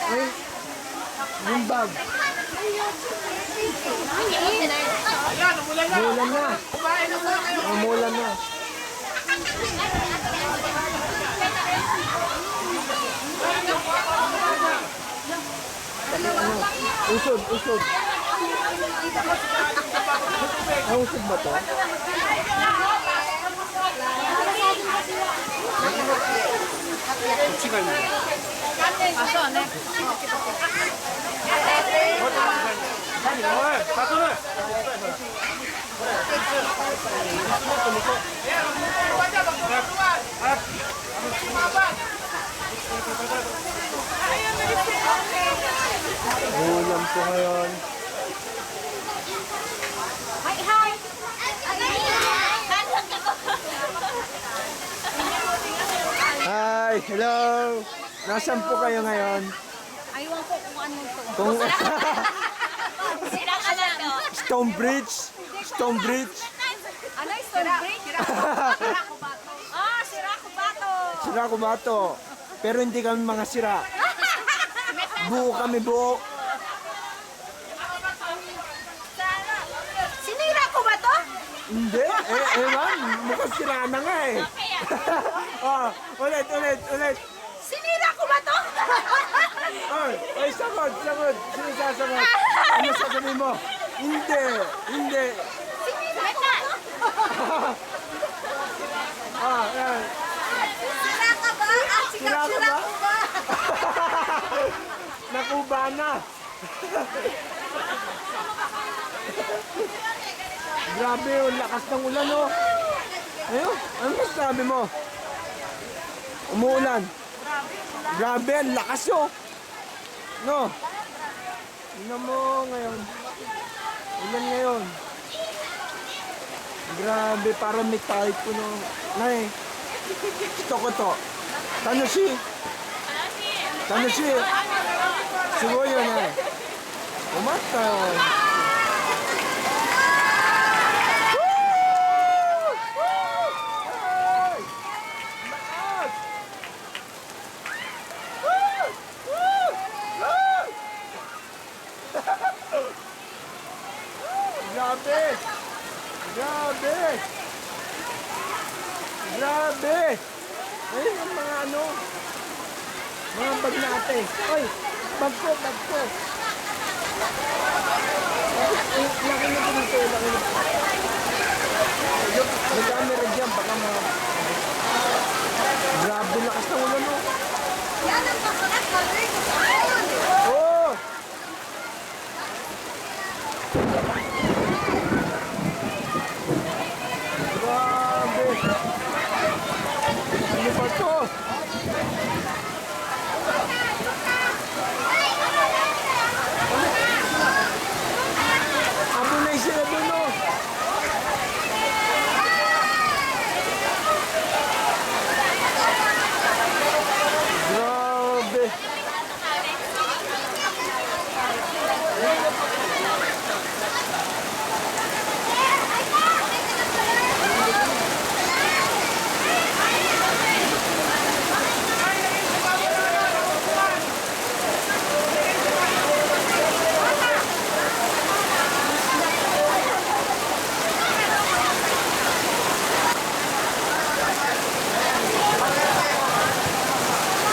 Ay, yung bag. Umulan na. Umulan na. Usod, usod. Usod ba to? Pasok, ne? Ulam po ngayon. Hi, hi! Hi, hello. Nasaan po kayo ngayon? Aywan ko kung ano to. Kung Sirang alam to. Stonebridge? Stonebridge? Ano yung Stonebridge? Sirakubato. Ah, Sirakubato. Sira ko ba to? Pero hindi kami mga sira. Buo kami, buo. Sinira ko ba to? Hindi, ewan. Mukhang sira na nga eh. Oh, ulit, ulit, ulit. Sinira ko ba to? Ay, sagot, sagot. Sino sasagot? Ano sasabihin mo? Hindi, hindi. Sinira ko ba to? Yan. Sira ka ba? Sira ka ba? Nakuba na. Grabe, ang lakas ng ulan, oh. Ayun, ano masasabi mo? Umuulan. Grabe, ang lakas, oh. No? Tingnan mo ngayon. Ulan ngayon. Grabe, parang may typhoon, no? Nay, ito ko to. Tanoshi. Tanoshi. Sugoyo na. Umata. Grabe! Grabe! Grabe! Ayun ang mga ano, mga bag natin. Oy, bag ko, bag ko. Laki na po dito, laki na po.